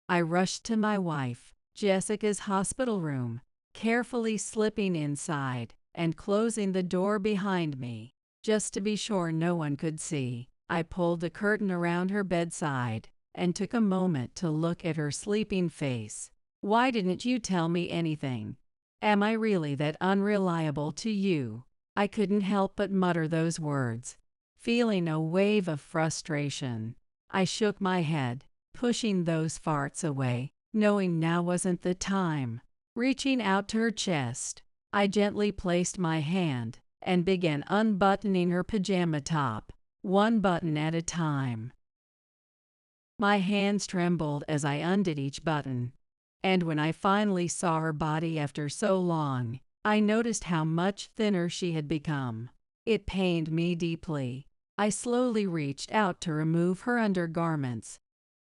I rushed to my wife, Jessica's hospital room, carefully slipping inside and closing the door behind me. Just to be sure no one could see, I pulled the curtain around her bedside and took a moment to look at her sleeping face. Why didn't you tell me anything? Am I really that unreliable to you? I couldn't help but mutter those words, feeling a wave of frustration. I shook my head, pushing those farts away, knowing now wasn't the time. Reaching out to her chest, I gently placed my hand and began unbuttoning her pajama top, one button at a time. My hands trembled as I undid each button, and when I finally saw her body after so long, I noticed how much thinner she had become. It pained me deeply. I slowly reached out to remove her undergarments,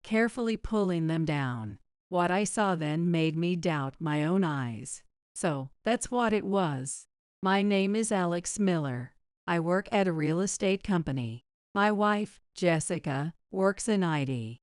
carefully pulling them down. What I saw then made me doubt my own eyes. So, that's what it was. My name is Alex Miller. I work at a real estate company. My wife, Jessica, works in IT.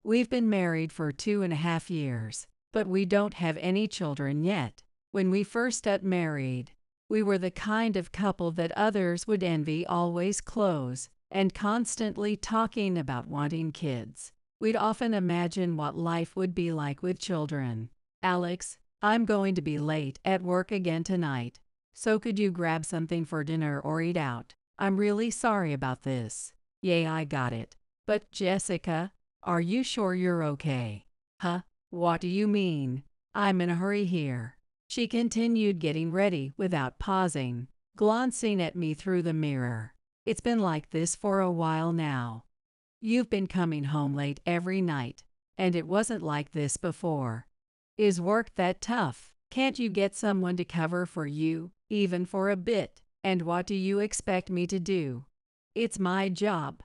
We've been married for 2.5 years, but we don't have any children yet. When we first got married, we were the kind of couple that others would envy, always close and constantly talking about wanting kids. We'd often imagine what life would be like with children. Alex, I'm going to be late at work again tonight, so could you grab something for dinner or eat out? I'm really sorry about this. Yeah, I got it. But Jessica, are you sure you're okay? Huh? What do you mean? I'm in a hurry here. She continued, getting ready without pausing, glancing at me through the mirror. It's been like this for a while now. You've been coming home late every night, and it wasn't like this before. Is work that tough? Can't you get someone to cover for you, even for a bit? And what do you expect me to do? It's my job.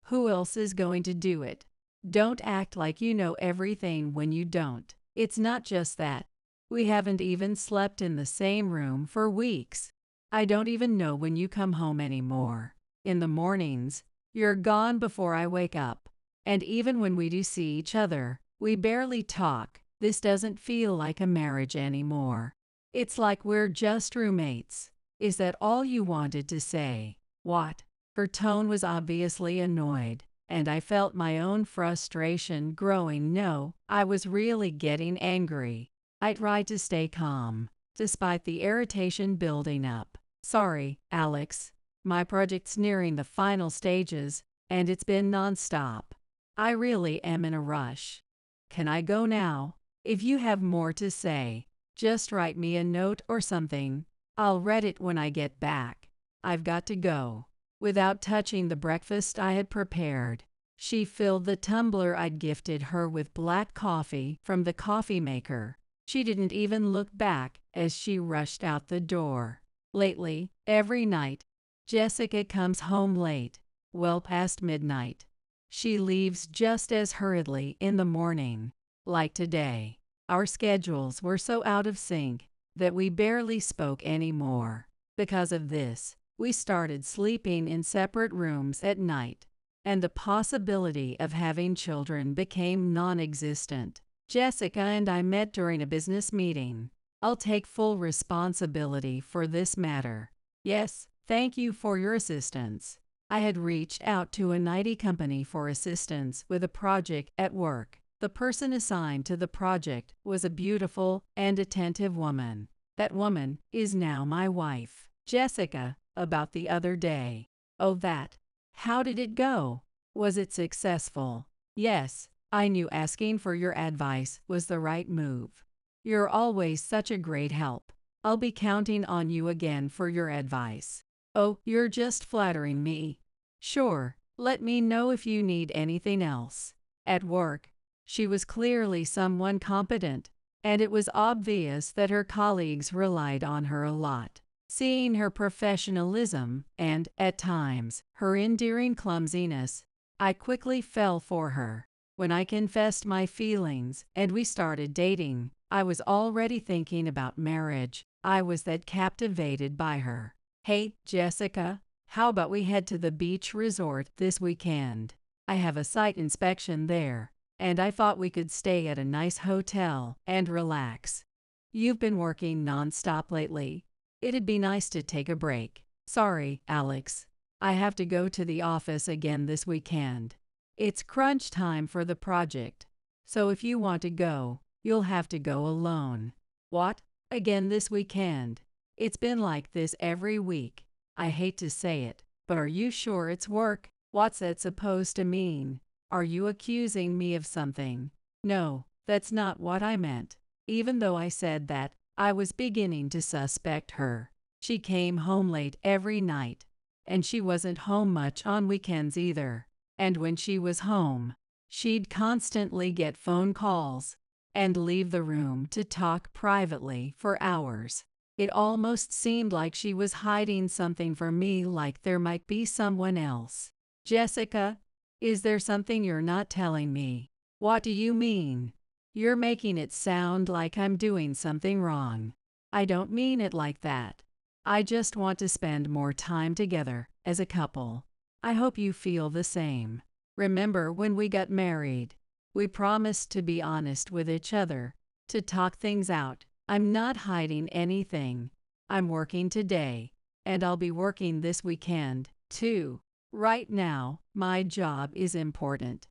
Who else is going to do it? Don't act like you know everything when you don't. It's not just that. We haven't even slept in the same room for weeks. I don't even know when you come home anymore. In the mornings, you're gone before I wake up. And even when we do see each other, we barely talk. This doesn't feel like a marriage anymore. It's like we're just roommates. Is that all you wanted to say? What? Her tone was obviously annoyed, and I felt my own frustration growing. No, I was really getting angry. I tried to stay calm, despite the irritation building up. Sorry, Alex. My project's nearing the final stages, and it's been non-stop. I really am in a rush. Can I go now? If you have more to say, just write me a note or something. I'll read it when I get back. I've got to go. Without touching the breakfast I had prepared, she filled the tumbler I'd gifted her with black coffee from the coffee maker. She didn't even look back as she rushed out the door. Lately, every night, Jessica comes home late, well past midnight. She leaves just as hurriedly in the morning. Like today, our schedules were so out of sync that we barely spoke anymore. Because of this, we started sleeping in separate rooms at night, and the possibility of having children became non-existent. Jessica and I met during a business meeting. I'll take full responsibility for this matter. Yes, thank you for your assistance. I had reached out to an IT company for assistance with a project at work. The person assigned to the project was a beautiful and attentive woman. That woman is now my wife, Jessica. About the other day. Oh, that. How did it go? Was it successful? Yes, I knew asking for your advice was the right move. You're always such a great help. I'll be counting on you again for your advice. Oh, you're just flattering me. Sure, let me know if you need anything else. At work, she was clearly someone competent, and it was obvious that her colleagues relied on her a lot. Seeing her professionalism and, at times, her endearing clumsiness, I quickly fell for her. When I confessed my feelings and we started dating, I was already thinking about marriage. I was that captivated by her. Hey, Jessica, how about we head to the beach resort this weekend? I have a site inspection there, and I thought we could stay at a nice hotel and relax. You've been working nonstop lately. It'd be nice to take a break. Sorry, Alex. I have to go to the office again this weekend. It's crunch time for the project. So if you want to go, you'll have to go alone. What? Again this weekend? It's been like this every week. I hate to say it, but are you sure it's work? What's that supposed to mean? Are you accusing me of something? No, that's not what I meant. Even though I said that, I was beginning to suspect her. She came home late every night, and she wasn't home much on weekends either. And when she was home, she'd constantly get phone calls and leave the room to talk privately for hours. It almost seemed like she was hiding something from me, like there might be someone else. Jessica, is there something you're not telling me? What do you mean? You're making it sound like I'm doing something wrong. I don't mean it like that. I just want to spend more time together as a couple. I hope you feel the same. Remember when we got married? We promised to be honest with each other, to talk things out. I'm not hiding anything. I'm working today, and I'll be working this weekend, too. Right now, my job is important.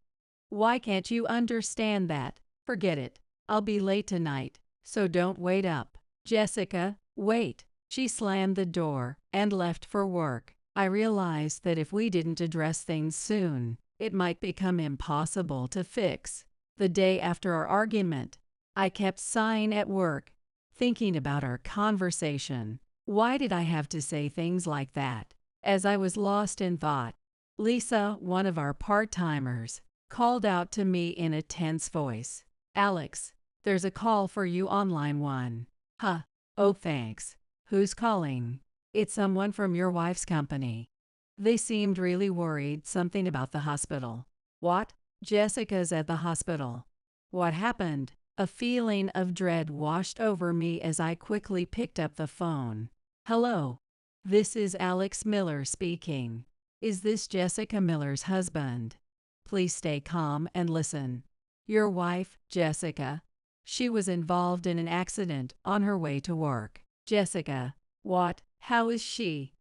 Why can't you understand that? Forget it. I'll be late tonight, so don't wait up. Jessica, wait. She slammed the door and left for work. I realized that if we didn't address things soon, it might become impossible to fix. The day after our argument, I kept sighing at work, thinking about our conversation. Why did I have to say things like that? As I was lost in thought, Lisa, one of our part-timers, called out to me in a tense voice. Alex, there's a call for you on line 1. Huh. Oh, thanks. Who's calling? It's someone from your wife's company. They seemed really worried, something about the hospital. What? Jessica's at the hospital. What happened? A feeling of dread washed over me as I quickly picked up the phone. Hello. This is Alex Miller speaking. Is this Jessica Miller's husband? Please stay calm and listen. Your wife, Jessica. She was involved in an accident on her way to work. Jessica. What? How is she?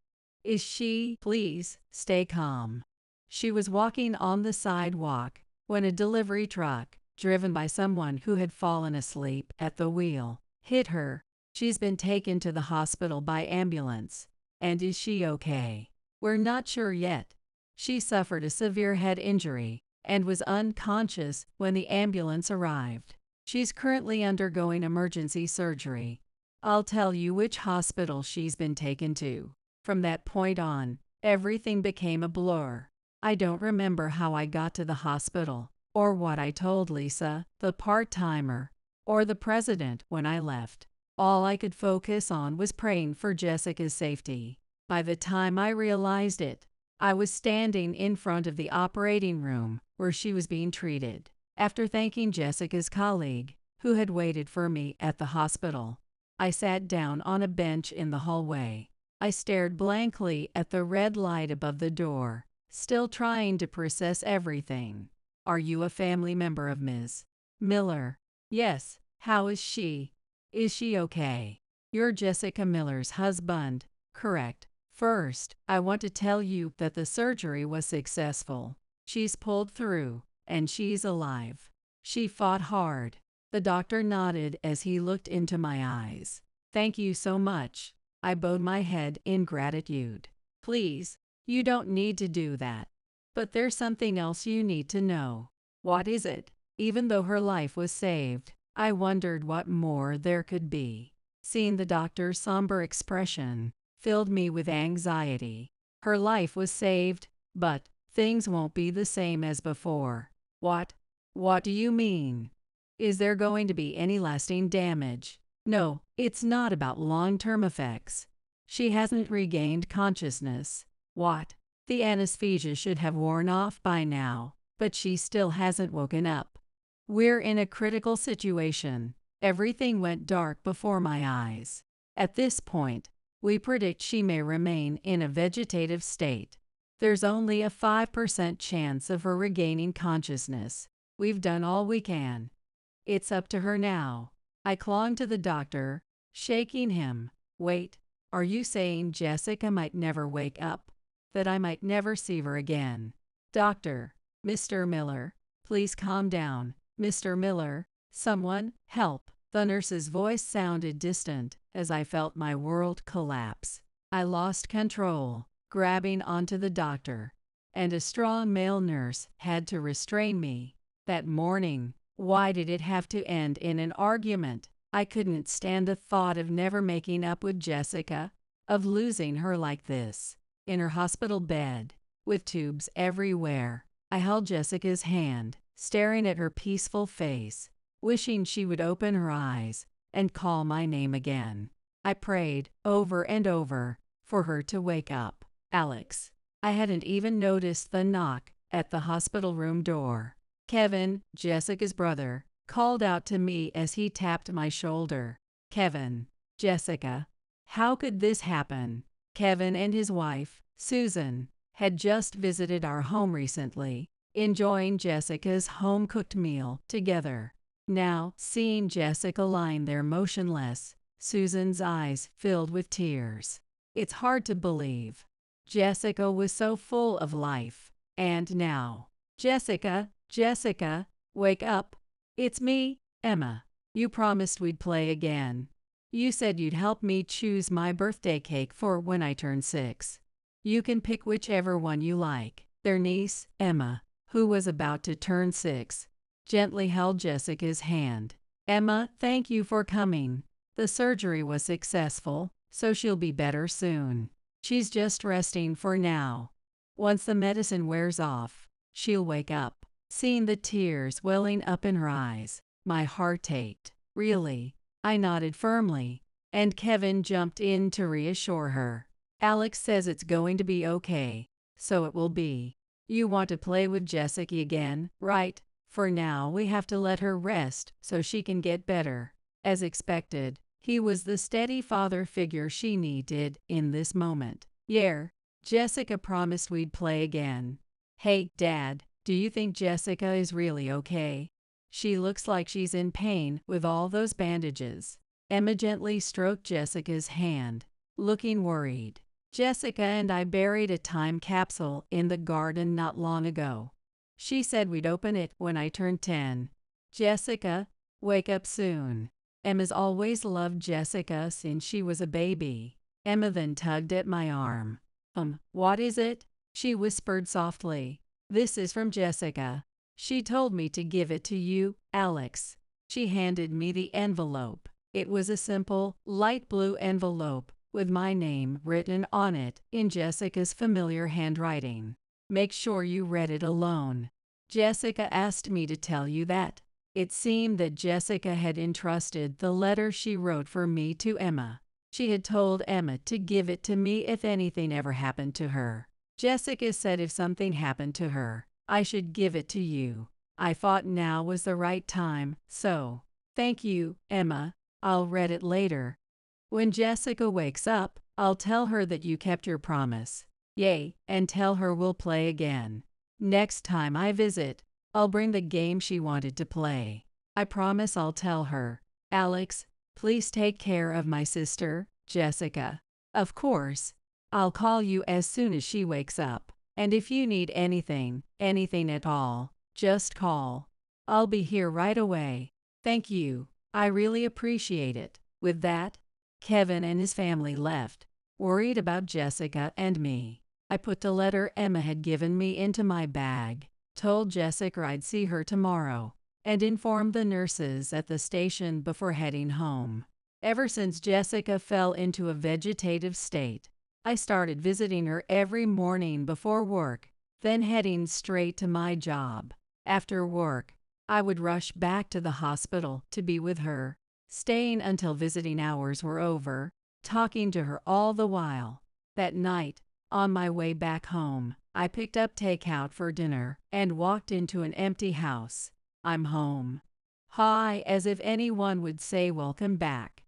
Is she? Please, stay calm. She was walking on the sidewalk when a delivery truck, driven by someone who had fallen asleep at the wheel, hit her. She's been taken to the hospital by ambulance. And is she okay? We're not sure yet. She suffered a severe head injury and was unconscious when the ambulance arrived. She's currently undergoing emergency surgery. I'll tell you which hospital she's been taken to. From that point on, everything became a blur. I don't remember how I got to the hospital, or what I told Lisa, the part-timer, or the president when I left. All I could focus on was praying for Jessica's safety. By the time I realized it, I was standing in front of the operating room where she was being treated. After thanking Jessica's colleague, who had waited for me at the hospital, I sat down on a bench in the hallway. I stared blankly at the red light above the door, still trying to process everything. Are you a family member of Ms. Miller? Yes. How is she? Is she okay? You're Jessica Miller's husband, correct? First, I want to tell you that the surgery was successful. She's pulled through, and she's alive. She fought hard. The doctor nodded as he looked into my eyes. Thank you so much. I bowed my head in gratitude. Please, you don't need to do that. But there's something else you need to know. What is it? Even though her life was saved, I wondered what more there could be. Seeing the doctor's somber expression filled me with anxiety. Her life was saved, but things won't be the same as before. What? What do you mean? Is there going to be any lasting damage? No, it's not about long-term effects. She hasn't regained consciousness. What? The anesthesia should have worn off by now, but she still hasn't woken up. We're in a critical situation. Everything went dark before my eyes. At this point, we predict she may remain in a vegetative state. There's only a 5% chance of her regaining consciousness. We've done all we can. It's up to her now. I clung to the doctor, shaking him. Wait, are you saying Jessica might never wake up? That I might never see her again? Doctor, Mr. Miller, please calm down. Mr. Miller, someone, help. The nurse's voice sounded distant as I felt my world collapse. I lost control, grabbing onto the doctor, and a strong male nurse had to restrain me. That morning, why did it have to end in an argument? I couldn't stand the thought of never making up with Jessica, of losing her like this. In her hospital bed, with tubes everywhere, I held Jessica's hand, staring at her peaceful face, wishing she would open her eyes and call my name again. I prayed, over and over, for her to wake up. Alex. I hadn't even noticed the knock at the hospital room door. Kevin, Jessica's brother, called out to me as he tapped my shoulder. Kevin. Jessica. How could this happen? Kevin and his wife, Susan, had just visited our home recently, enjoying Jessica's home-cooked meal together. Now, seeing Jessica lying there motionless, Susan's eyes filled with tears. It's hard to believe. Jessica was so full of life. And now, Jessica, wake up. It's me, Emma. You promised we'd play again. You said you'd help me choose my birthday cake for when I turn 6. You can pick whichever one you like. Their niece, Emma, who was about to turn 6, gently held Jessica's hand. Emma, thank you for coming. The surgery was successful, so she'll be better soon. She's just resting for now. Once the medicine wears off, she'll wake up. Seeing the tears welling up in her eyes, my heart ached. Really? I nodded firmly, and Kevin jumped in to reassure her. Alex says it's going to be okay, so it will be. You want to play with Jessica again, right? For now we have to let her rest so she can get better. As expected, he was the steady father figure she needed in this moment. Yeah, Jessica promised we'd play again. Hey, Dad, do you think Jessica is really okay? She looks like she's in pain with all those bandages. Emma gently stroked Jessica's hand, looking worried. Jessica and I buried a time capsule in the garden not long ago. She said we'd open it when I turned 10. Jessica, wake up soon. Emma's always loved Jessica since she was a baby. Emma then tugged at my arm. What is it? She whispered softly. This is from Jessica. She told me to give it to you, Alex. She handed me the envelope. It was a simple, light blue envelope with my name written on it in Jessica's familiar handwriting. Make sure you read it alone. Jessica asked me to tell you that. It seemed that Jessica had entrusted the letter she wrote for me to Emma. She had told Emma to give it to me if anything ever happened to her. Jessica said if something happened to her, I should give it to you. I thought now was the right time, so thank you, Emma. I'll read it later. When Jessica wakes up, I'll tell her that you kept your promise. Yay, and tell her we'll play again. Next time I visit, I'll bring the game she wanted to play. I promise I'll tell her. Alex, please take care of my sister, Jessica. Of course. I'll call you as soon as she wakes up. And if you need anything at all, just call. I'll be here right away. Thank you. I really appreciate it. With that, Kevin and his family left, worried about Jessica and me. I put the letter Emma had given me into my bag, told Jessica I'd see her tomorrow, and informed the nurses at the station before heading home. Ever since Jessica fell into a vegetative state, I started visiting her every morning before work, then heading straight to my job. After work, I would rush back to the hospital to be with her, staying until visiting hours were over, talking to her all the while. That night, on my way back home, I picked up takeout for dinner and walked into an empty house. I'm home. Hi, as if anyone would say welcome back.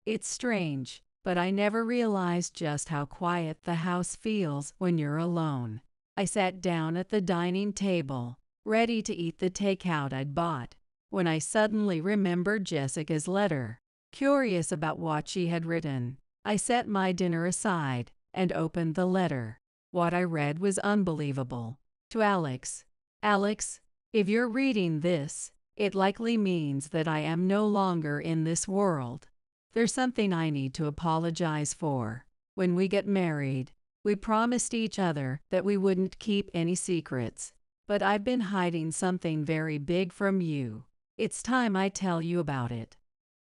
It's strange, but I never realized just how quiet the house feels when you're alone. I sat down at the dining table, ready to eat the takeout I'd bought, when I suddenly remembered Jessica's letter. Curious about what she had written, I set my dinner aside and opened the letter. What I read was unbelievable. To Alex. Alex, if you're reading this, it likely means that I am no longer in this world. There's something I need to apologize for. When we get married, we promised each other that we wouldn't keep any secrets, but I've been hiding something very big from you. It's time I tell you about it.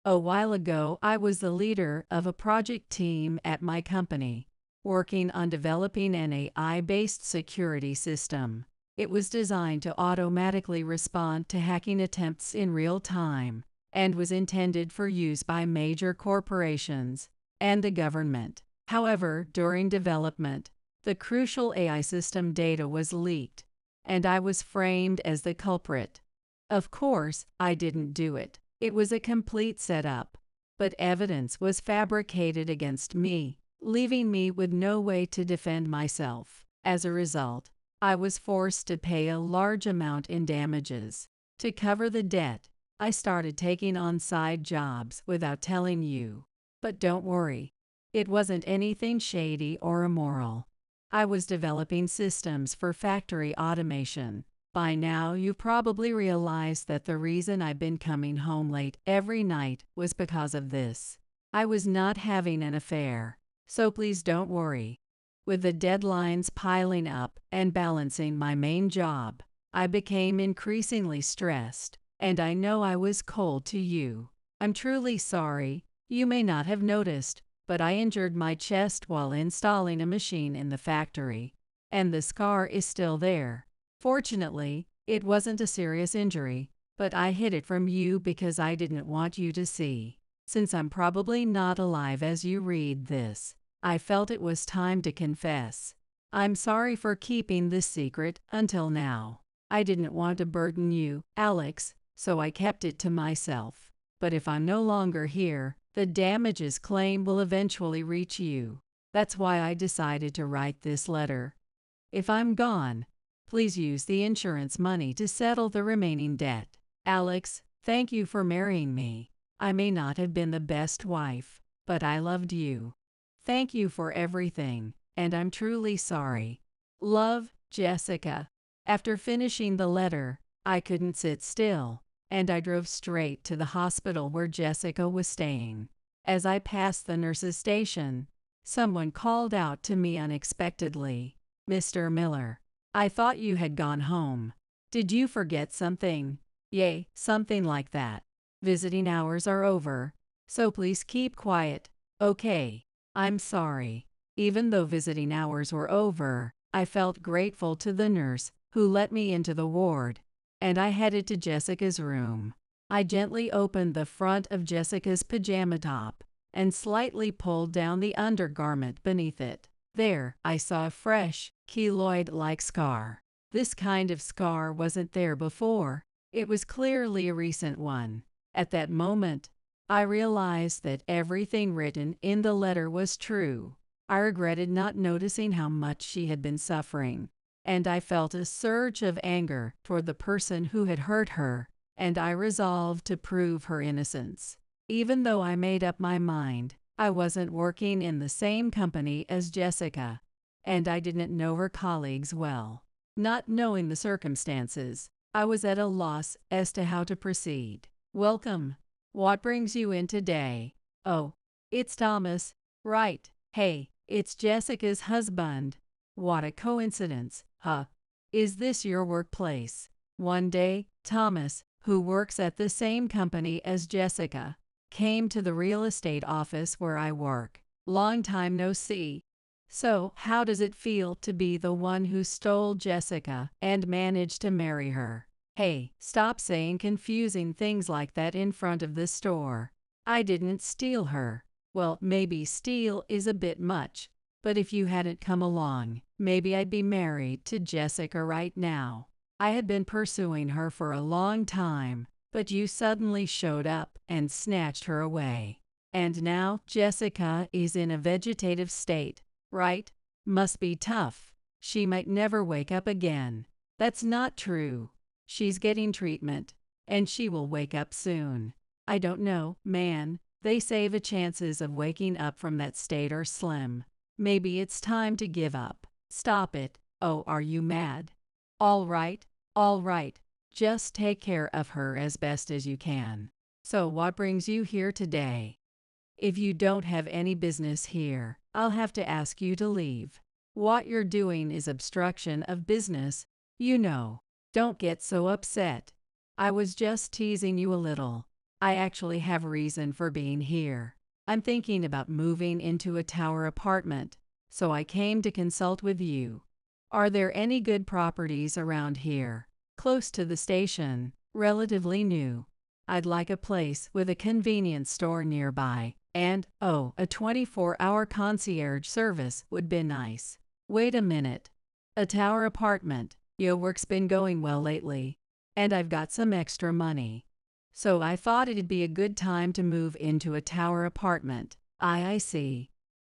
A while ago, I was the leader of a project team at my company, working on developing an AI-based security system. It was designed to automatically respond to hacking attempts in real time and was intended for use by major corporations and the government. However, during development, the crucial AI system data was leaked, and I was framed as the culprit. Of course, I didn't do it. It was a complete setup, but evidence was fabricated against me, leaving me with no way to defend myself. As a result, I was forced to pay a large amount in damages. To cover the debt, I started taking on side jobs without telling you. But don't worry, it wasn't anything shady or immoral. I was developing systems for factory automation. By now, you've probably realized that the reason I've been coming home late every night was because of this. I was not having an affair, so please don't worry. With the deadlines piling up and balancing my main job, I became increasingly stressed, and I know I was cold to you. I'm truly sorry. You may not have noticed, but I injured my chest while installing a machine in the factory, and the scar is still there. Fortunately, it wasn't a serious injury, but I hid it from you because I didn't want you to see. Since I'm probably not alive as you read this, I felt it was time to confess. I'm sorry for keeping this secret until now. I didn't want to burden you, Alex, so I kept it to myself. But if I'm no longer here, the damages claim will eventually reach you. That's why I decided to write this letter. If I'm gone, please use the insurance money to settle the remaining debt. Alex, thank you for marrying me. I may not have been the best wife, but I loved you. Thank you for everything, and I'm truly sorry. Love, Jessica. After finishing the letter, I couldn't sit still, and I drove straight to the hospital where Jessica was staying. As I passed the nurse's station, someone called out to me unexpectedly, "Mr. Miller, I thought you had gone home. Did you forget something?" "Yay, something like that. Visiting hours are over, so please keep quiet, okay? I'm sorry." Even though visiting hours were over, I felt grateful to the nurse who let me into the ward, and I headed to Jessica's room. I gently opened the front of Jessica's pajama top and slightly pulled down the undergarment beneath it. There, I saw a fresh, keloid-like scar. This kind of scar wasn't there before. It was clearly a recent one. At that moment, I realized that everything written in the letter was true. I regretted not noticing how much she had been suffering, and I felt a surge of anger toward the person who had hurt her, and I resolved to prove her innocence. Even though I made up my mind, I wasn't working in the same company as Jessica, and I didn't know her colleagues well. Not knowing the circumstances, I was at a loss as to how to proceed. "Welcome. What brings you in today?" "Oh, it's Thomas, right? Hey, it's Jessica's husband. What a coincidence, huh? Is this your workplace?" One day, Thomas, who works at the same company as Jessica, came to the real estate office where I work. "Long time no see. So, how does it feel to be the one who stole Jessica and managed to marry her?" "Hey, stop saying confusing things like that in front of the store. I didn't steal her." "Well, maybe steal is a bit much, but if you hadn't come along, maybe I'd be married to Jessica right now. I had been pursuing her for a long time, but you suddenly showed up and snatched her away. And now Jessica is in a vegetative state, right? Must be tough. She might never wake up again." "That's not true. She's getting treatment, and she will wake up soon. I don't know, man. They say the chances of waking up from that state are slim. Maybe it's time to give up. Stop it. Oh, are you mad? All right, all right. Just take care of her as best as you can. So what brings you here today? If you don't have any business here, I'll have to ask you to leave. What you're doing is obstruction of business, you know. Don't get so upset. I was just teasing you a little. I actually have a reason for being here. I'm thinking about moving into a tower apartment, so I came to consult with you. Are there any good properties around here? Close to the station, relatively new. I'd like a place with a convenience store nearby, and, oh, a 24-hour concierge service would be nice. Wait a minute. A tower apartment. Your work's been going well lately, and I've got some extra money. So I thought it'd be a good time to move into a tower apartment. I see.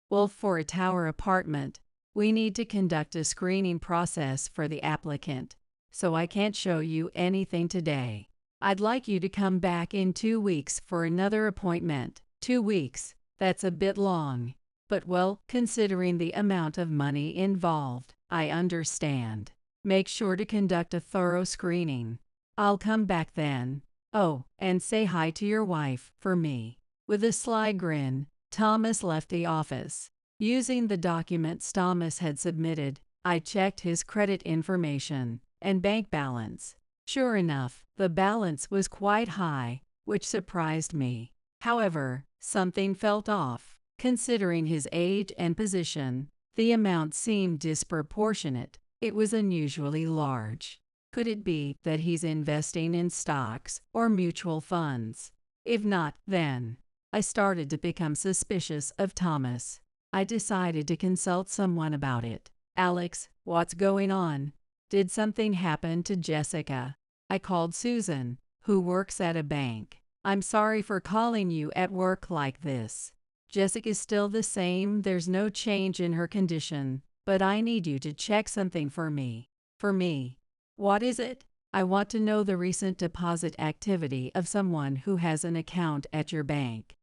Well, for a tower apartment, we need to conduct a screening process for the applicant, so I can't show you anything today. I'd like you to come back in 2 weeks for another appointment. 2 weeks, that's a bit long. But well, considering the amount of money involved, I understand. Make sure to conduct a thorough screening. I'll come back then. Oh, and say hi to your wife for me. With a sly grin, Thomas left the office. Using the documents Thomas had submitted, I checked his credit information and bank balance. Sure enough, the balance was quite high, which surprised me. However, something felt off. Considering his age and position, the amount seemed disproportionate. It was unusually large. Could it be that he's investing in stocks or mutual funds? If not, then I started to become suspicious of Thomas. I decided to consult someone about it. Alex, what's going on? Did something happen to Jessica? I called Susan, who works at a bank. I'm sorry for calling you at work like this. Jessica's still the same, there's no change in her condition, but I need you to check something for me. For me? What is it? I want to know the recent deposit activity of someone who has an account at your bank.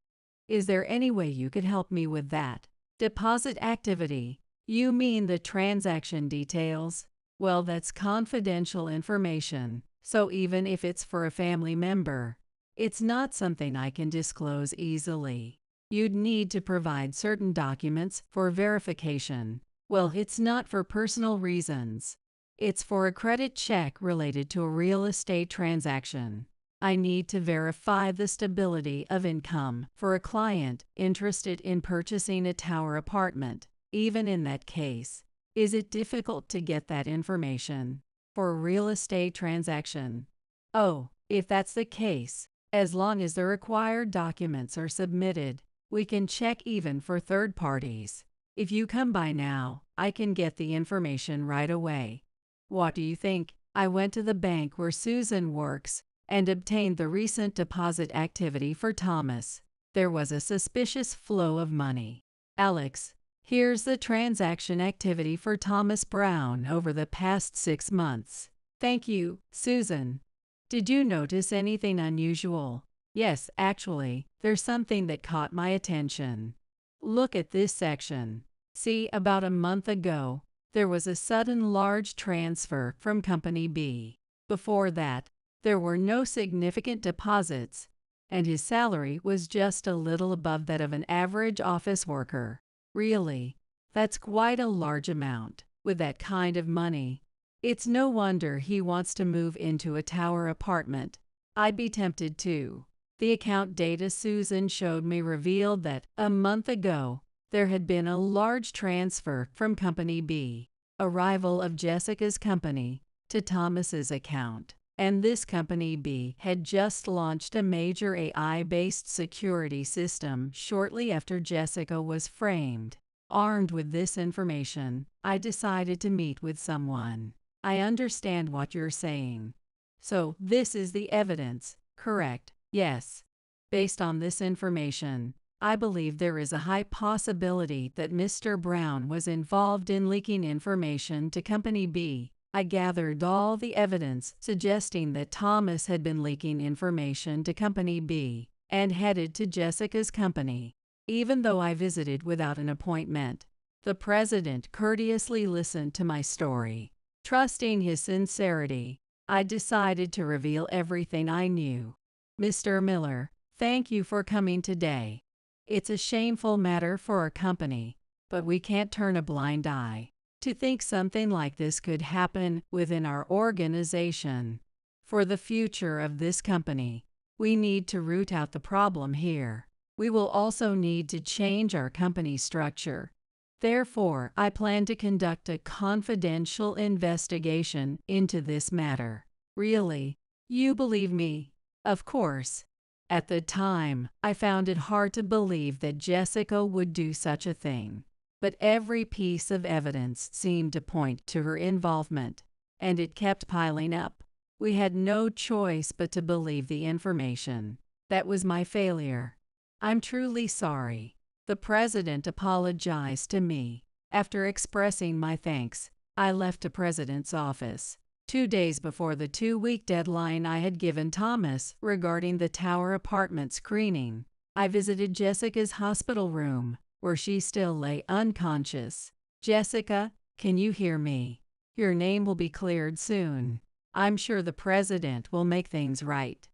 Is there any way you could help me with that? Deposit activity? You mean the transaction details? Well, that's confidential information, so even if it's for a family member, it's not something I can disclose easily. You'd need to provide certain documents for verification. Well, it's not for personal reasons. It's for a credit check related to a real estate transaction. I need to verify the stability of income for a client interested in purchasing a tower apartment. Even in that case, is it difficult to get that information for a real estate transaction? Oh, if that's the case, as long as the required documents are submitted, we can check even for third parties. If you come by now, I can get the information right away. What do you think? I went to the bank where Susan works and obtained the recent deposit activity for Thomas. There was a suspicious flow of money. Alex, here's the transaction activity for Thomas Brown over the past 6 months. Thank you, Susan. Did you notice anything unusual? Yes, actually, there's something that caught my attention. Look at this section. See, about a month ago, there was a sudden large transfer from Company B. Before that, there were no significant deposits, and his salary was just a little above that of an average office worker. Really, that's quite a large amount. With that kind of money, it's no wonder he wants to move into a tower apartment. I'd be tempted too. The account data Susan showed me revealed that, a month ago, there had been a large transfer from Company B, a rival of Jessica's company, to Thomas's account. And this Company B had just launched a major AI-based security system shortly after Jessica was framed. Armed with this information, I decided to meet with someone. I understand what you're saying. So, this is the evidence, correct? Yes. Based on this information, I believe there is a high possibility that Mr. Brown was involved in leaking information to Company B. I gathered all the evidence suggesting that Thomas had been leaking information to Company B and headed to Jessica's company. Even though I visited without an appointment, the president courteously listened to my story. Trusting his sincerity, I decided to reveal everything I knew. Mr. Miller, thank you for coming today. It's a shameful matter for our company, but we can't turn a blind eye. To think something like this could happen within our organization. For the future of this company, we need to root out the problem here. We will also need to change our company structure. Therefore, I plan to conduct a confidential investigation into this matter. Really? You believe me? Of course. At the time, I found it hard to believe that Jessica would do such a thing. But every piece of evidence seemed to point to her involvement, and it kept piling up. We had no choice but to believe the information. That was my failure. I'm truly sorry. The president apologized to me. After expressing my thanks, I left the president's office. 2 days before the 2-week deadline I had given Thomas regarding the Tower apartment screening, I visited Jessica's hospital room, where she still lay unconscious. Jessica, can you hear me? Your name will be cleared soon. I'm sure the president will make things right.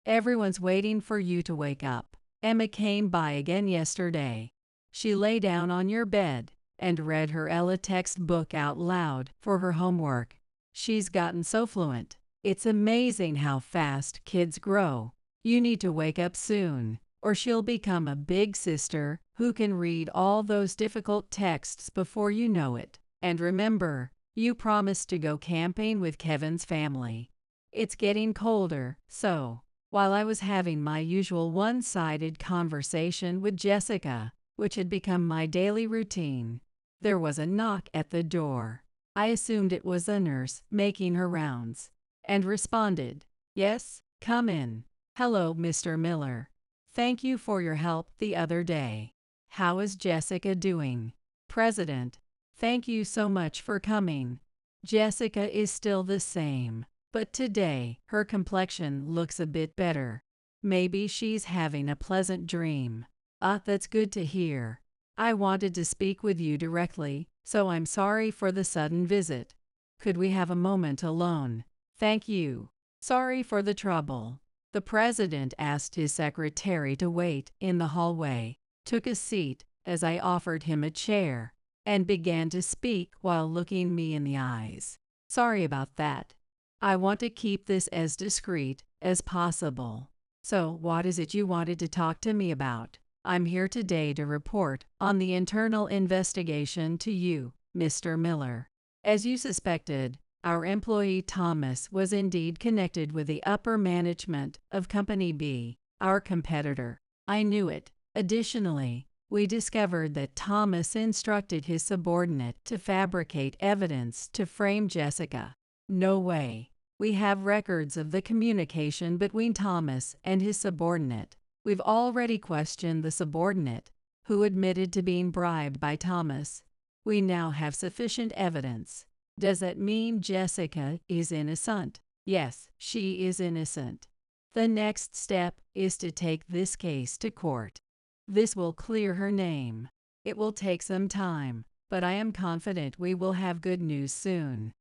Everyone's waiting for you to wake up. Emma came by again yesterday. She lay down on your bed and read her Ella textbook out loud for her homework. She's gotten so fluent. It's amazing how fast kids grow. You need to wake up soon, or she'll become a big sister who can read all those difficult texts before you know it. And remember, you promised to go camping with Kevin's family. It's getting colder, so while I was having my usual one-sided conversation with Jessica, which had become my daily routine, there was a knock at the door. I assumed it was a nurse making her rounds, and responded, "Yes, come in." "Hello, Mr. Miller. Thank you for your help the other day. How is Jessica doing?" "President, thank you so much for coming. Jessica is still the same, but today her complexion looks a bit better. Maybe she's having a pleasant dream." That's good to hear. I wanted to speak with you directly, so I'm sorry for the sudden visit. Could we have a moment alone? Thank you. Sorry for the trouble. The president asked his secretary to wait in the hallway, took a seat as I offered him a chair, and began to speak while looking me in the eyes. "Sorry about that. I want to keep this as discreet as possible. So, what is it you wanted to talk to me about?" "I'm here today to report on the internal investigation to you, Mr. Miller. As you suspected, our employee Thomas was indeed connected with the upper management of Company B, our competitor. I knew it. Additionally, we discovered that Thomas instructed his subordinate to fabricate evidence to frame Jessica. No way. We have records of the communication between Thomas and his subordinate. We've already questioned the subordinate, who admitted to being bribed by Thomas. We now have sufficient evidence. Does that mean Jessica is innocent?" "Yes, she is innocent. The next step is to take this case to court. This will clear her name. It will take some time, but I am confident we will have good news soon.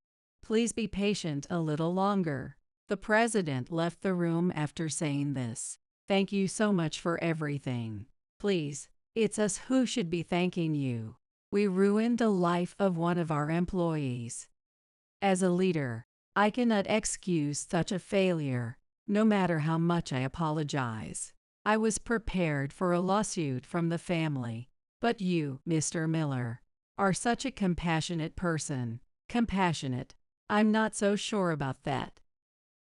Please be patient a little longer." The president left the room after saying this. "Thank you so much for everything. Please, it's us who should be thanking you. We ruined the life of one of our employees. As a leader, I cannot excuse such a failure, no matter how much I apologize. I was prepared for a lawsuit from the family, but you, Mr. Miller, are such a compassionate person." "Compassionate? I'm not so sure about that.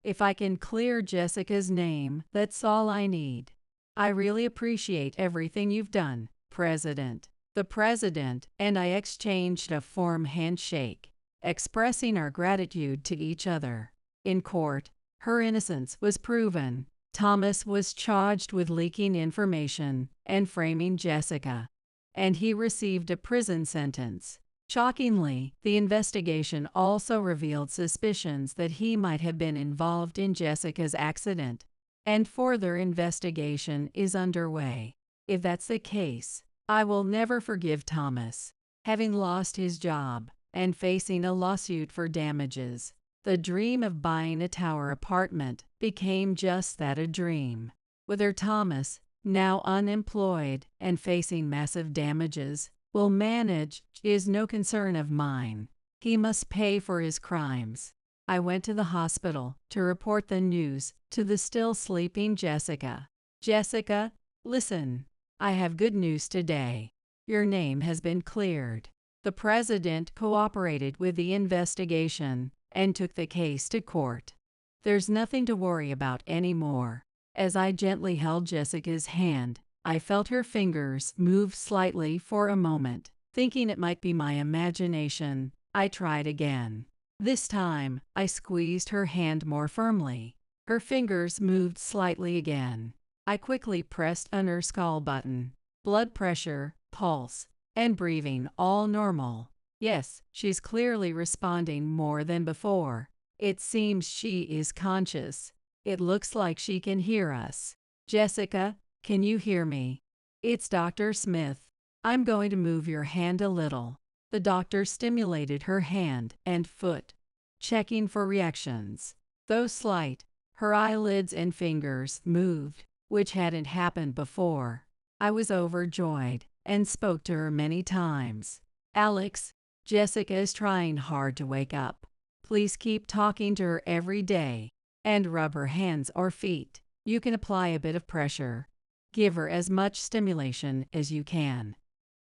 If I can clear Jessica's name, that's all I need. I really appreciate everything you've done, President." The president and I exchanged a firm handshake, expressing our gratitude to each other. In court, her innocence was proven. Thomas was charged with leaking information and framing Jessica, and he received a prison sentence. Shockingly, the investigation also revealed suspicions that he might have been involved in Jessica's accident, and further investigation is underway. If that's the case, I will never forgive Thomas. Having lost his job and facing a lawsuit for damages, the dream of buying a tower apartment became just that, a dream. Whether Thomas, now unemployed and facing massive damages, will manage is no concern of mine. He must pay for his crimes. I went to the hospital to report the news to the still sleeping Jessica. Jessica, listen. I have good news today. Your name has been cleared. The president cooperated with the investigation and took the case to court. There's nothing to worry about anymore. As I gently held Jessica's hand, I felt her fingers move slightly for a moment. Thinking it might be my imagination, I tried again. This time, I squeezed her hand more firmly. Her fingers moved slightly again. I quickly pressed on her skull button. Blood pressure, pulse, and breathing all normal. Yes, she's clearly responding more than before. It seems she is conscious. It looks like she can hear us. Jessica, can you hear me? It's Dr. Smith. I'm going to move your hand a little. The doctor stimulated her hand and foot, checking for reactions. Though slight, her eyelids and fingers moved, which hadn't happened before. I was overjoyed and spoke to her many times. Alex, Jessica is trying hard to wake up. Please keep talking to her every day and rub her hands or feet. You can apply a bit of pressure. Give her as much stimulation as you can.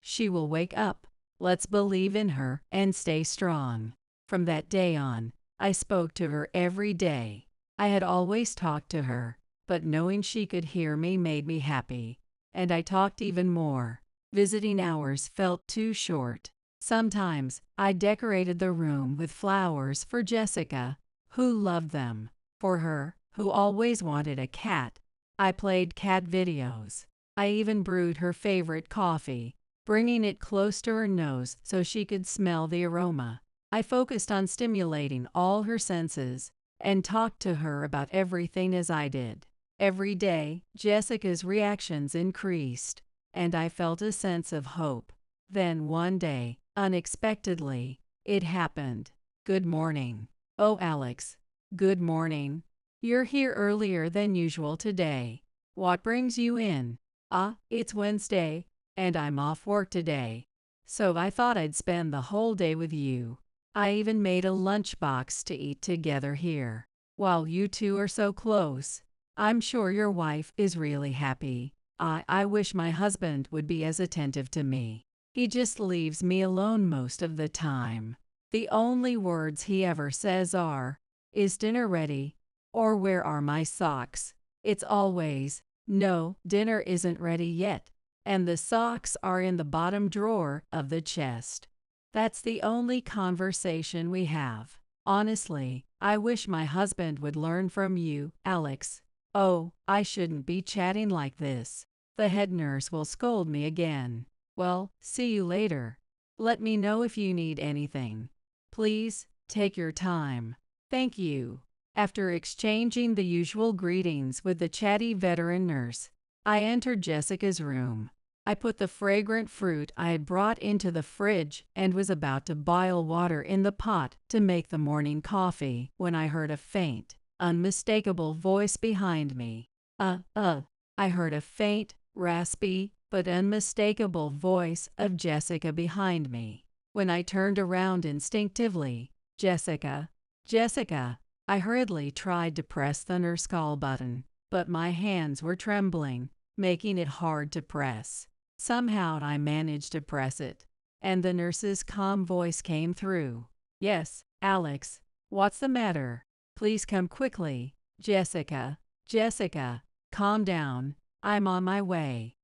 She will wake up. Let's believe in her and stay strong. From that day on, I spoke to her every day. I had always talked to her, but knowing she could hear me made me happy, and I talked even more. Visiting hours felt too short. Sometimes I decorated the room with flowers for Jessica, who loved them. For her, who always wanted a cat, I played cat videos. I even brewed her favorite coffee, bringing it close to her nose so she could smell the aroma. I focused on stimulating all her senses and talked to her about everything as I did. Every day, Jessica's reactions increased, and I felt a sense of hope. Then one day, unexpectedly, it happened. Good morning. Oh, Alex. Good morning. You're here earlier than usual today. What brings you in? It's Wednesday, and I'm off work today. So I thought I'd spend the whole day with you. I even made a lunchbox to eat together here. While you two are so close, I'm sure your wife is really happy. I wish my husband would be as attentive to me. He just leaves me alone most of the time. The only words he ever says are, "Is dinner ready?" or "Where are my socks?" It's always, "No, dinner isn't ready yet, and the socks are in the bottom drawer of the chest." That's the only conversation we have. Honestly, I wish my husband would learn from you, Alex. Oh, I shouldn't be chatting like this. The head nurse will scold me again. Well, see you later. Let me know if you need anything. Please, take your time. Thank you. After exchanging the usual greetings with the chatty veteran nurse, I entered Jessica's room. I put the fragrant fruit I had brought into the fridge and was about to boil water in the pot to make the morning coffee when I heard a faint, unmistakable voice behind me. I heard a faint, raspy, but unmistakable voice of Jessica behind me. When I turned around instinctively, Jessica, I hurriedly tried to press the nurse call button, but my hands were trembling, making it hard to press. Somehow I managed to press it, and the nurse's calm voice came through. "Yes, Alex, what's the matter? Please come quickly. Jessica, calm down. I'm on my way.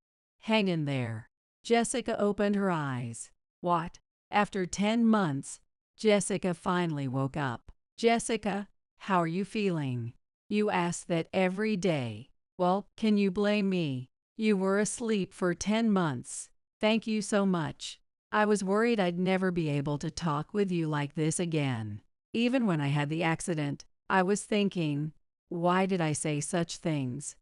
Hang in there." Jessica opened her eyes. What? After 10 months, Jessica finally woke up. "Jessica, how are you feeling? You ask that every day. Well, can you blame me? You were asleep for 10 months. Thank you so much. I was worried I'd never be able to talk with you like this again. Even when I had the accident, I was thinking, why did I say such things?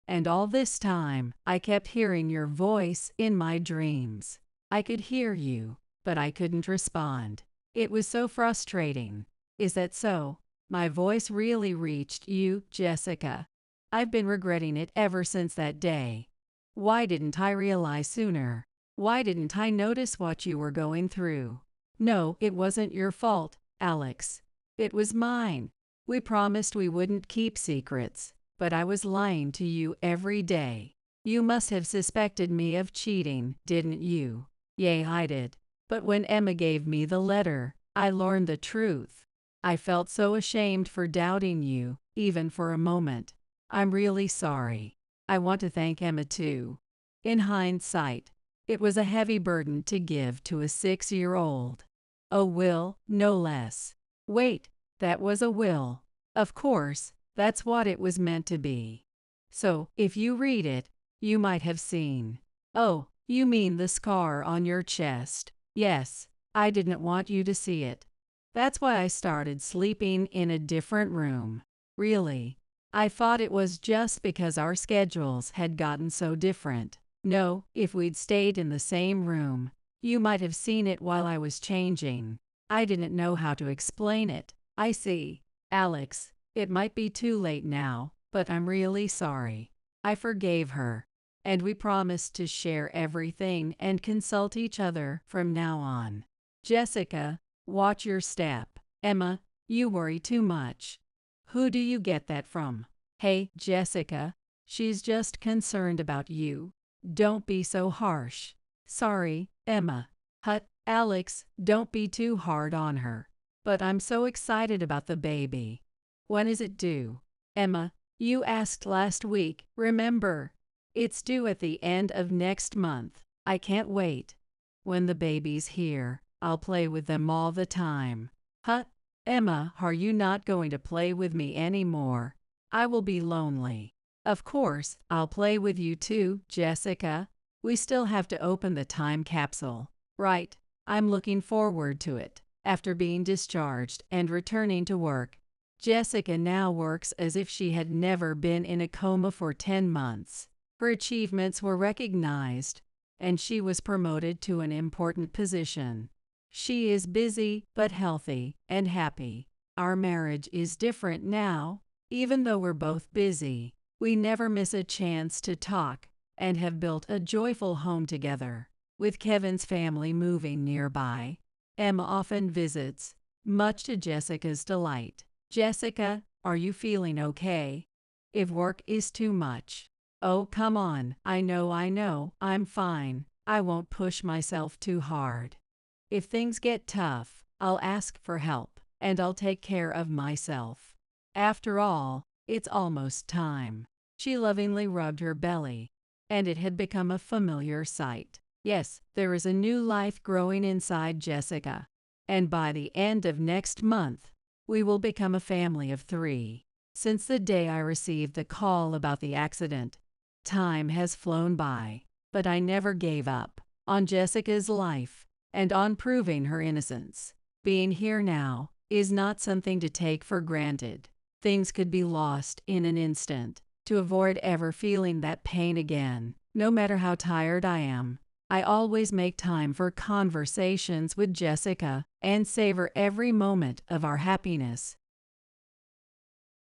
And all this time, I kept hearing your voice in my dreams. I could hear you, but I couldn't respond. It was so frustrating. Is that so? My voice really reached you, Jessica. I've been regretting it ever since that day. Why didn't I realize sooner? Why didn't I notice what you were going through? No, it wasn't your fault, Alex. It was mine. We promised we wouldn't keep secrets, but I was lying to you every day. You must have suspected me of cheating, didn't you? Yeah, I did. But when Emma gave me the letter, I learned the truth. I felt so ashamed for doubting you, even for a moment. I'm really sorry. I want to thank Emma too. In hindsight, it was a heavy burden to give to a 6-year-old. A will, no less. Wait, that was a will. Of course, that's what it was meant to be. So, if you read it, you might have seen. Oh, you mean the scar on your chest? Yes, I didn't want you to see it. That's why I started sleeping in a different room. Really. I thought it was just because our schedules had gotten so different. No, if we'd stayed in the same room, you might have seen it while I was changing. I didn't know how to explain it. I see. Alex, it might be too late now, but I'm really sorry. I forgave her, and we promised to share everything and consult each other from now on. Jessica, watch your step. Emma, you worry too much. Who do you get that from? Hey, Jessica, she's just concerned about you. Don't be so harsh. Sorry, Emma. Hut, Alex, don't be too hard on her. But I'm so excited about the baby. When is it due? Emma, you asked last week, remember? It's due at the end of next month. I can't wait. When the baby's here, I'll play with them all the time. Hut, Emma, are you not going to play with me anymore? I will be lonely. Of course, I'll play with you too, Jessica. We still have to open the time capsule. Right, I'm looking forward to it. After being discharged and returning to work, Jessica now works as if she had never been in a coma for 10 months. Her achievements were recognized, and she was promoted to an important position. She is busy but healthy and happy. Our marriage is different now. Even though we're both busy, we never miss a chance to talk and have built a joyful home together. With Kevin's family moving nearby, Emma often visits, much to Jessica's delight. Jessica, are you feeling okay? If work is too much. Oh, come on, I know, I'm fine. I won't push myself too hard. If things get tough, I'll ask for help, and I'll take care of myself. After all, it's almost time. She lovingly rubbed her belly, and it had become a familiar sight. Yes, there is a new life growing inside Jessica, and by the end of next month, we will become a family of 3. Since the day I received the call about the accident, time has flown by, but I never gave up on Jessica's life and on proving her innocence. Being here now is not something to take for granted. Things could be lost in an instant. To avoid ever feeling that pain again, no matter how tired I am, I always make time for conversations with Jessica and savor every moment of our happiness.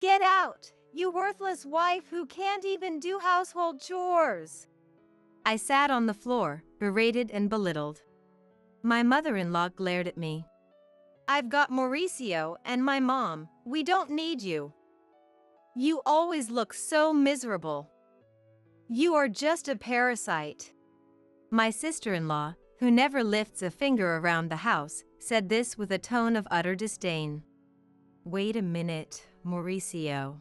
Get out, you worthless wife who can't even do household chores. I sat on the floor, berated and belittled. My mother-in-law glared at me. I've got Mauricio and my mom. We don't need you. You always look so miserable. You are just a parasite. My sister-in-law, who never lifts a finger around the house, said this with a tone of utter disdain. Wait a minute, Mauricio.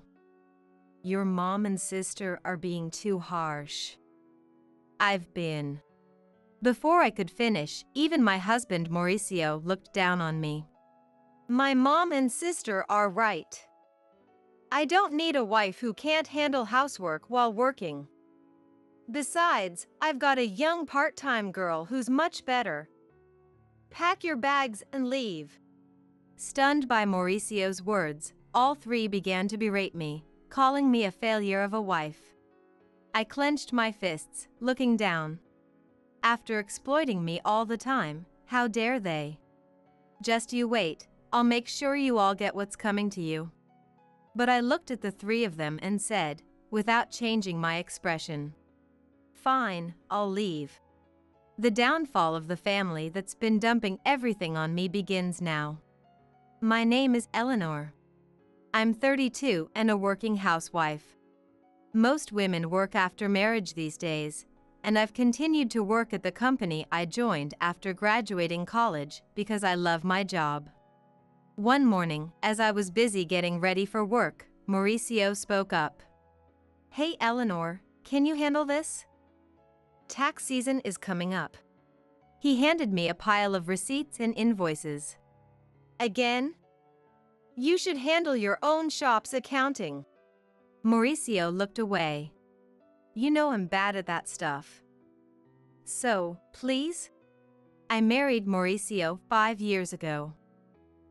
Your mom and sister are being too harsh. I've been. Before I could finish, even my husband Mauricio looked down on me. My mom and sister are right. I don't need a wife who can't handle housework while working. Besides, I've got a young part-time girl who's much better. pack your bags and leave." Stunned by Mauricio's words, all three began to berate me, calling me a failure of a wife. I clenched my fists, looking down. After exploiting me all the time, how dare they? "Just you wait, I'll make sure you all get what's coming to you." But I looked at the three of them and said, without changing my expression, "Fine, I'll leave." The downfall of the family that's been dumping everything on me begins now. My name is Eleanor. I'm 32 and a working housewife. Most women work after marriage these days, and I've continued to work at the company I joined after graduating college because I love my job. One morning, as I was busy getting ready for work, Mauricio spoke up. "Hey Eleanor, can you handle this? Tax season is coming up." He handed me a pile of receipts and invoices. "Again? You should handle your own shop's accounting." Mauricio looked away. "You know I'm bad at that stuff. So, please?" I married Mauricio 5 years ago.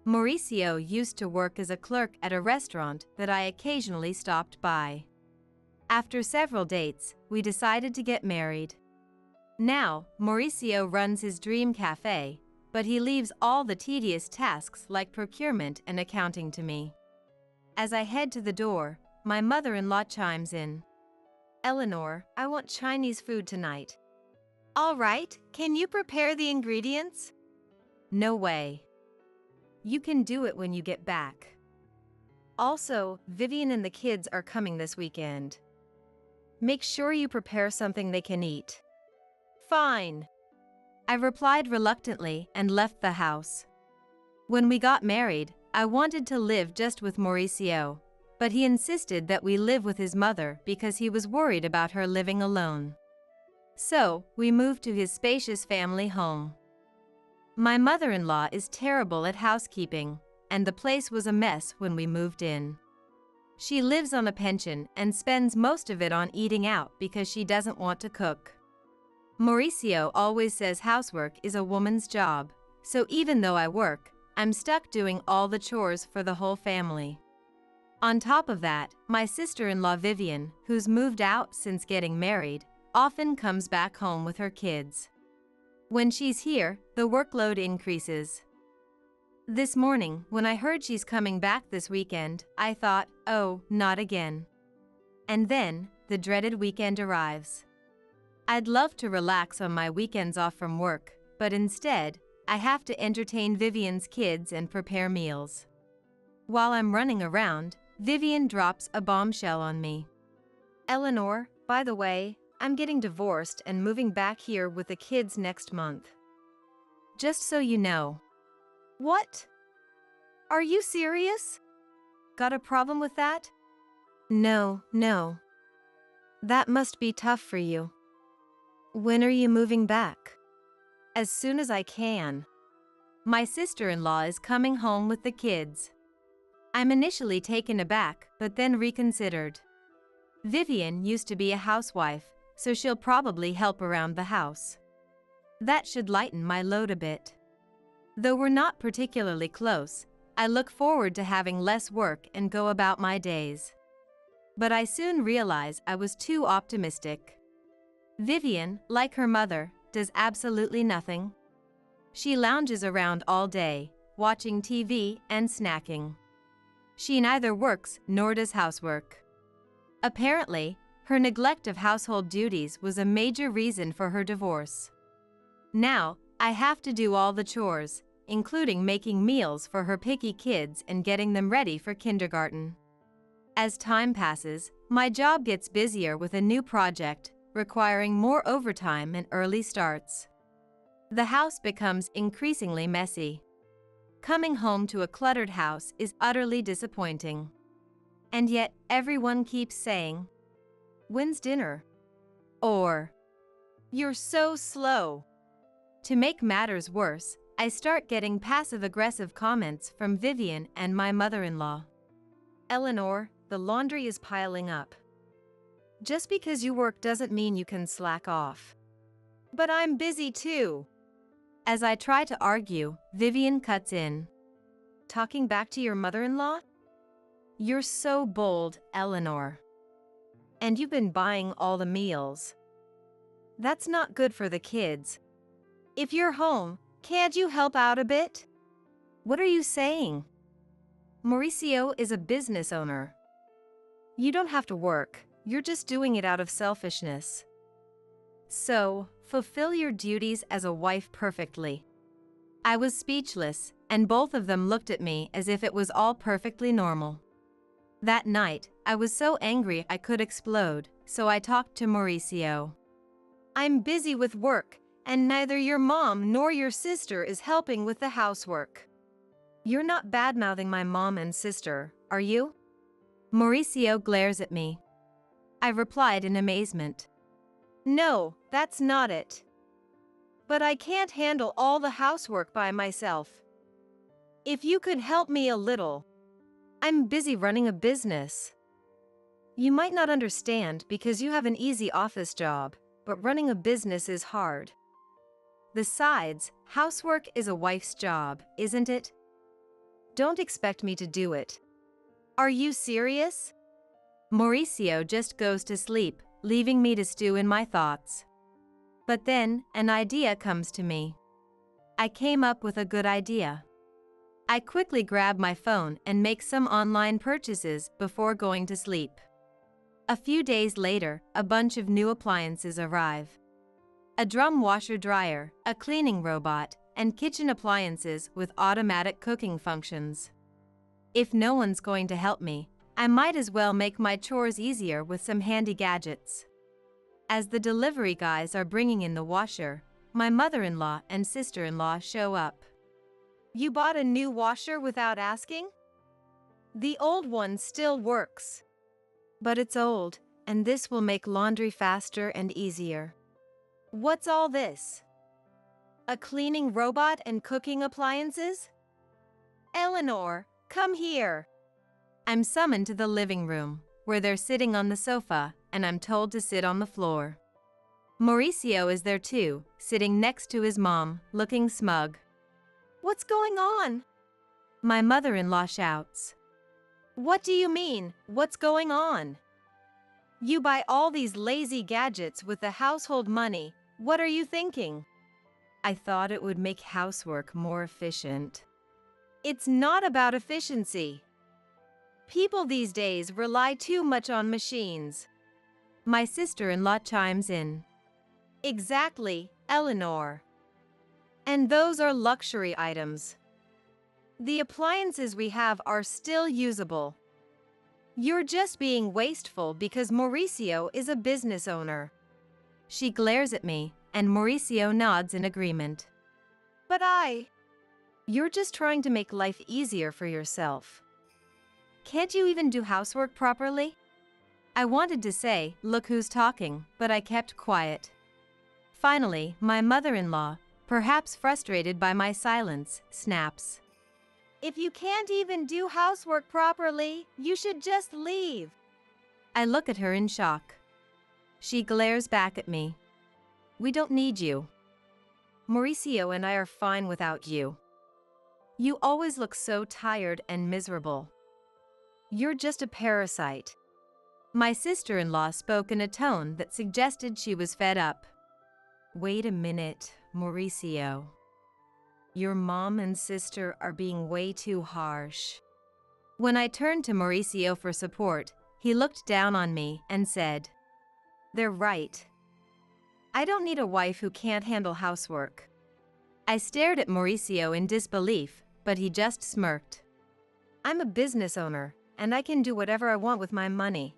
Mauricio used to work as a clerk at a restaurant that I occasionally stopped by. After several dates, we decided to get married. Now, Mauricio runs his dream cafe, but he leaves all the tedious tasks like procurement and accounting to me. As I head to the door, my mother-in-law chimes in. "Eleanor, I want Chinese food tonight." "All right, can you prepare the ingredients?" "No way. You can do it when you get back. Also, Vivian and the kids are coming this weekend. Make sure you prepare something they can eat." "Fine," I replied reluctantly and left the house. When we got married, I wanted to live just with Mauricio, but he insisted that we live with his mother because he was worried about her living alone. So, we moved to his spacious family home. My mother-in-law is terrible at housekeeping, and the place was a mess when we moved in. She lives on a pension and spends most of it on eating out because she doesn't want to cook. Mauricio always says housework is a woman's job, so even though I work, I'm stuck doing all the chores for the whole family. On top of that, my sister-in-law Vivian, who's moved out since getting married, often comes back home with her kids. When she's here, the workload increases. This morning, when I heard she's coming back this weekend, I thought, oh, not again. And then, the dreaded weekend arrives. I'd love to relax on my weekends off from work, but instead, I have to entertain Vivian's kids and prepare meals. While I'm running around, Vivian drops a bombshell on me. "Eleanor, by the way, I'm getting divorced and moving back here with the kids next month. Just so you know." "What? Are you serious? Got a problem with that?" No. That must be tough for you. When are you moving back?" "As soon as I can. My sister-in-law is coming home with the kids." I'm initially taken aback, but then reconsidered. Vivian used to be a housewife, so she'll probably help around the house. That should lighten my load a bit. Though we're not particularly close, I look forward to having less work and go about my days. But I soon realized I was too optimistic. Vivian, like her mother, does absolutely nothing. She lounges around all day, watching TV and snacking. She neither works nor does housework. Apparently, her neglect of household duties was a major reason for her divorce. Now, I have to do all the chores, including making meals for her picky kids and getting them ready for kindergarten. As time passes, my job gets busier with a new project, requiring more overtime and early starts. The house becomes increasingly messy. Coming home to a cluttered house is utterly disappointing. And yet, everyone keeps saying, "When's dinner?" Or, "You're so slow." To make matters worse, I start getting passive-aggressive comments from Vivian and my mother-in-law. "Eleanor, the laundry is piling up. Just because you work doesn't mean you can slack off." "But I'm busy too." As I try to argue, Vivian cuts in. Talking back to your mother-in-law? You're so bold, Eleanor. And you've been buying all the meals. That's not good for the kids. If you're home, can't you help out a bit? What are you saying? Mauricio is a business owner. You don't have to work, you're just doing it out of selfishness. So, fulfill your duties as a wife perfectly. I was speechless, and both of them looked at me as if it was all perfectly normal. That night, I was so angry I could explode, so I talked to Mauricio. I'm busy with work, and neither your mom nor your sister is helping with the housework. You're not bad-mouthing my mom and sister, are you? Mauricio glares at me. I replied in amazement. No, that's not it. But I can't handle all the housework by myself. If you could help me a little. I'm busy running a business. You might not understand because you have an easy office job, but running a business is hard. Besides, housework is a wife's job, isn't it? Don't expect me to do it. Are you serious? Mauricio just goes to sleep, leaving me to stew in my thoughts. But then, an idea comes to me. I came up with a good idea. I quickly grab my phone and make some online purchases before going to sleep. A few days later, a bunch of new appliances arrive. A drum washer-dryer, a cleaning robot, and kitchen appliances with automatic cooking functions. If no one's going to help me, I might as well make my chores easier with some handy gadgets. As the delivery guys are bringing in the washer, my mother-in-law and sister-in-law show up. You bought a new washer without asking? The old one still works. But it's old, and this will make laundry faster and easier. What's all this? A cleaning robot and cooking appliances? Eleanor, come here. I'm summoned to the living room, where they're sitting on the sofa, and I'm told to sit on the floor. Mauricio is there too, sitting next to his mom, looking smug. What's going on? My mother-in-law shouts. What do you mean, what's going on? You buy all these lazy gadgets with the household money, what are you thinking? I thought it would make housework more efficient. It's not about efficiency. People these days rely too much on machines. My sister-in-law chimes in. Exactly, Eleanor. And those are luxury items. The appliances we have are still usable. You're just being wasteful because Mauricio is a business owner. She glares at me, and Mauricio nods in agreement. But You're just trying to make life easier for yourself. Can't you even do housework properly? I wanted to say, look who's talking, but I kept quiet. Finally, my mother-in-law, perhaps frustrated by my silence, snaps. If you can't even do housework properly, you should just leave. I look at her in shock. She glares back at me. We don't need you. Mauricio and I are fine without you. You always look so tired and miserable. You're just a parasite. My sister-in-law spoke in a tone that suggested she was fed up. Wait a minute, Mauricio. Your mom and sister are being way too harsh. When I turned to Mauricio for support, he looked down on me and said, They're right. I don't need a wife who can't handle housework. I stared at Mauricio in disbelief, but he just smirked. I'm a business owner, and I can do whatever I want with my money.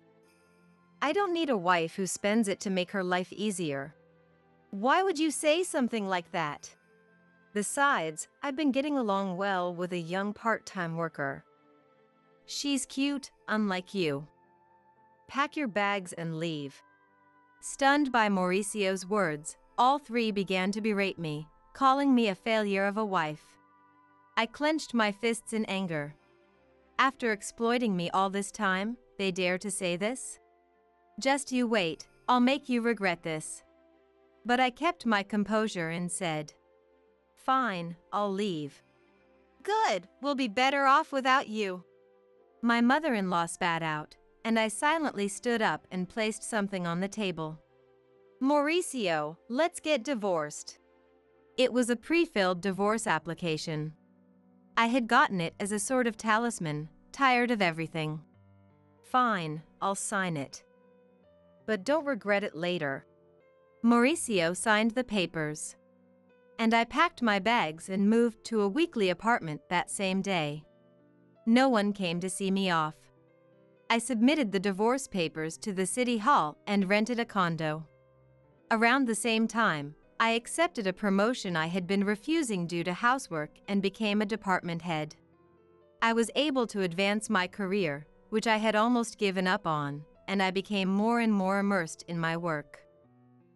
I don't need a wife who spends it to make her life easier. Why would you say something like that? Besides, I've been getting along well with a young part-time worker. She's cute, unlike you. Pack your bags and leave. Stunned by Mauricio's words, all three began to berate me, calling me a failure of a wife. I clenched my fists in anger. After exploiting me all this time, they dare to say this? Just you wait, I'll make you regret this. But I kept my composure and said, Fine, I'll leave. Good, we'll be better off without you. My mother-in-law spat out, and I silently stood up and placed something on the table. Mauricio, let's get divorced. It was a pre-filled divorce application. I had gotten it as a sort of talisman, tired of everything. Fine, I'll sign it. But don't regret it later. Mauricio signed the papers. And I packed my bags and moved to a weekly apartment that same day. No one came to see me off. I submitted the divorce papers to the city hall and rented a condo. Around the same time, I accepted a promotion I had been refusing due to housework and became a department head. I was able to advance my career, which I had almost given up on, and I became more and more immersed in my work.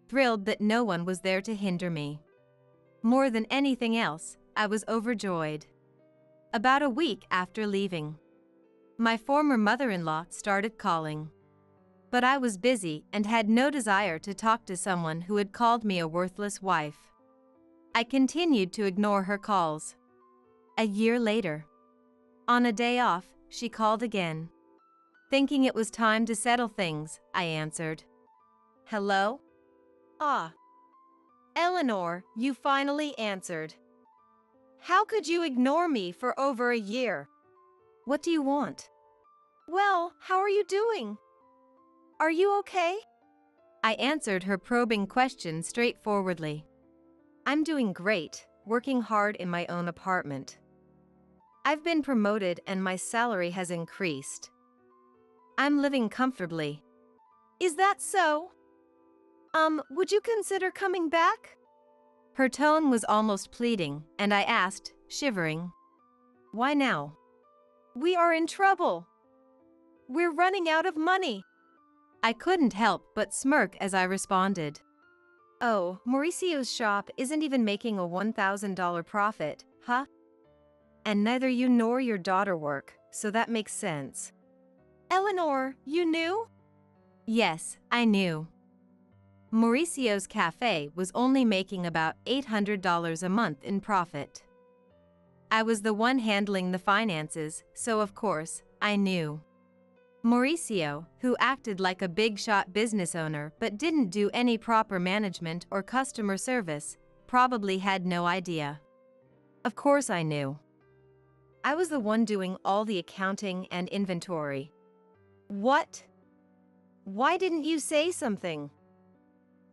Thrilled that no one was there to hinder me. More than anything else, I was overjoyed. About a week after leaving, my former mother-in-law started calling. But I was busy and had no desire to talk to someone who had called me a worthless wife. I continued to ignore her calls. A year later, on a day off, she called again. Thinking it was time to settle things, I answered. Hello? Ah. Eleanor, you finally answered. How could you ignore me for over a year? What do you want? Well, how are you doing? Are you okay? I answered her probing question straightforwardly. I'm doing great, working hard in my own apartment. I've been promoted and my salary has increased. I'm living comfortably. Is that so? Would you consider coming back? Her tone was almost pleading, and I asked, shivering. Why now? We are in trouble. We're running out of money. I couldn't help but smirk as I responded. Oh, Mauricio's shop isn't even making a $1,000 profit, huh? And neither you nor your daughter work, so that makes sense. Eleanor, you knew? Yes, I knew. Mauricio's cafe was only making about $800 a month in profit. I was the one handling the finances, so of course, I knew. Mauricio, who acted like a big-shot business owner but didn't do any proper management or customer service, probably had no idea. Of course I knew. I was the one doing all the accounting and inventory. What? Why didn't you say something?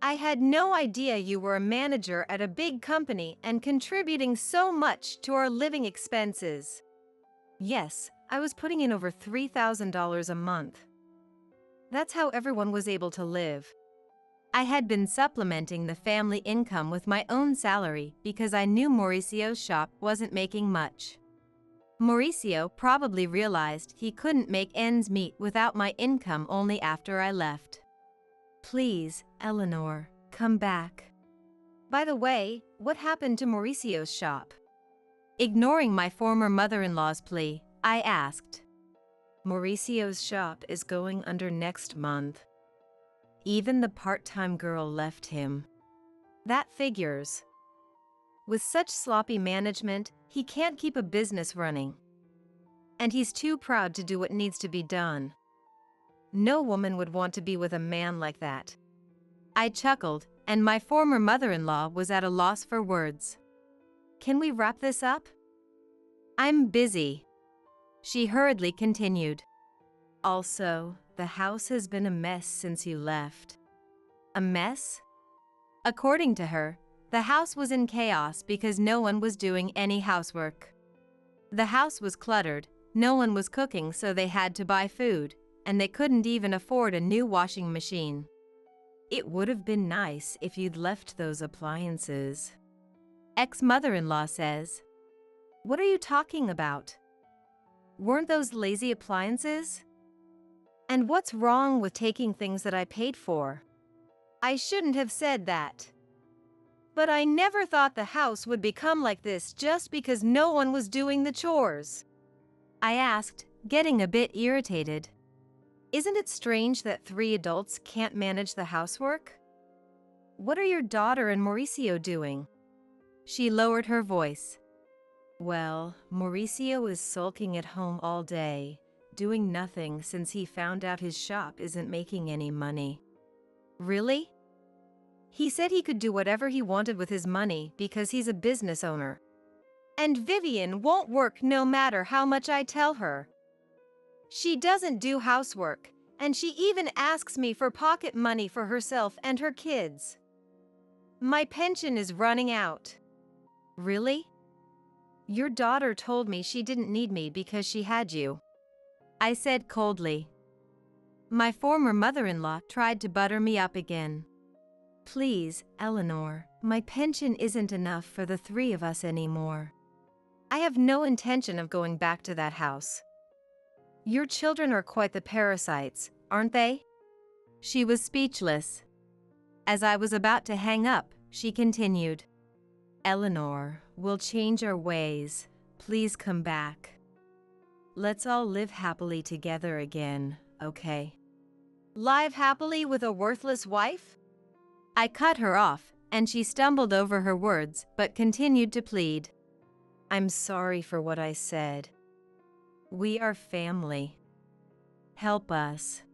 I had no idea you were a manager at a big company and contributing so much to our living expenses. Yes, I was putting in over $3,000 a month. That's how everyone was able to live. I had been supplementing the family income with my own salary because I knew Mauricio's shop wasn't making much. Mauricio probably realized he couldn't make ends meet without my income only after I left. Please, Eleanor, come back. By the way, what happened to Mauricio's shop? Ignoring my former mother-in-law's plea, I asked. Mauricio's shop is going under next month. Even the part-time girl left him. That figures. With such sloppy management, he can't keep a business running. And he's too proud to do what needs to be done. No woman would want to be with a man like that. I chuckled, and my former mother-in-law was at a loss for words. Can we wrap this up? I'm busy. She hurriedly continued. Also, the house has been a mess since you left. A mess? According to her, the house was in chaos because no one was doing any housework. The house was cluttered, no one was cooking so they had to buy food, and they couldn't even afford a new washing machine. It would have been nice if you'd left those appliances. Ex-mother-in-law says. What are you talking about? Weren't those lazy appliances? And what's wrong with taking things that I paid for? I shouldn't have said that. But I never thought the house would become like this just because no one was doing the chores. I asked, getting a bit irritated. Isn't it strange that 3 adults can't manage the housework? What are your daughter and Mauricio doing? She lowered her voice. Well, Mauricio is sulking at home all day, doing nothing since he found out his shop isn't making any money. Really? He said he could do whatever he wanted with his money because he's a business owner. And Vivian won't work no matter how much I tell her. She doesn't do housework, and she even asks me for pocket money for herself and her kids. My pension is running out. Really? Your daughter told me she didn't need me because she had you. I said coldly. My former mother-in-law tried to butter me up again. Please, Eleanor, my pension isn't enough for the three of us anymore. I have no intention of going back to that house. Your children are quite the parasites, aren't they? She was speechless. As I was about to hang up, she continued. Eleanor, we'll change our ways. Please come back. Let's all live happily together again, okay? Live happily with a worthless wife? I cut her off, and she stumbled over her words but continued to plead. I'm sorry for what I said. We are family. Help us.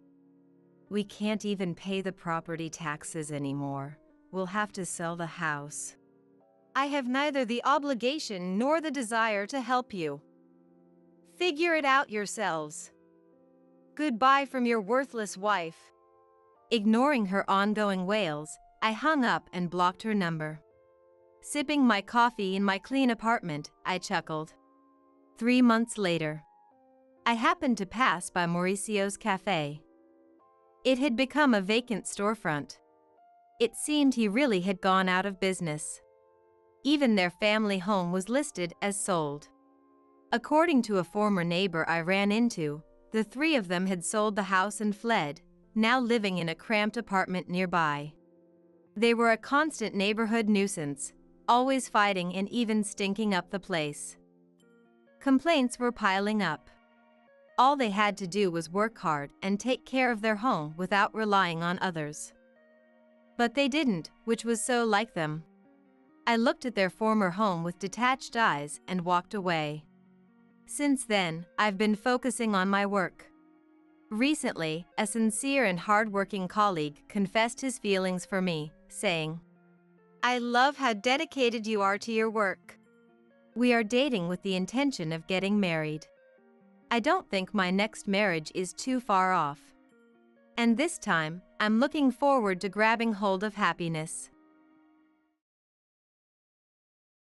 We can't even pay the property taxes anymore. We'll have to sell the house. I have neither the obligation nor the desire to help you. Figure it out yourselves. Goodbye from your worthless wife. Ignoring her ongoing wails, I hung up and blocked her number. Sipping my coffee in my clean apartment, I chuckled. 3 months later, I happened to pass by Mauricio's cafe. It had become a vacant storefront. It seemed he really had gone out of business. Even their family home was listed as sold. According to a former neighbor I ran into, the three of them had sold the house and fled, now living in a cramped apartment nearby. They were a constant neighborhood nuisance, always fighting and even stinking up the place. Complaints were piling up. All they had to do was work hard and take care of their home without relying on others. But they didn't, which was so like them. I looked at their former home with detached eyes and walked away. Since then, I've been focusing on my work. Recently, a sincere and hardworking colleague confessed his feelings for me, saying, I love how dedicated you are to your work. We are dating with the intention of getting married. I don't think my next marriage is too far off. And this time, I'm looking forward to grabbing hold of happiness.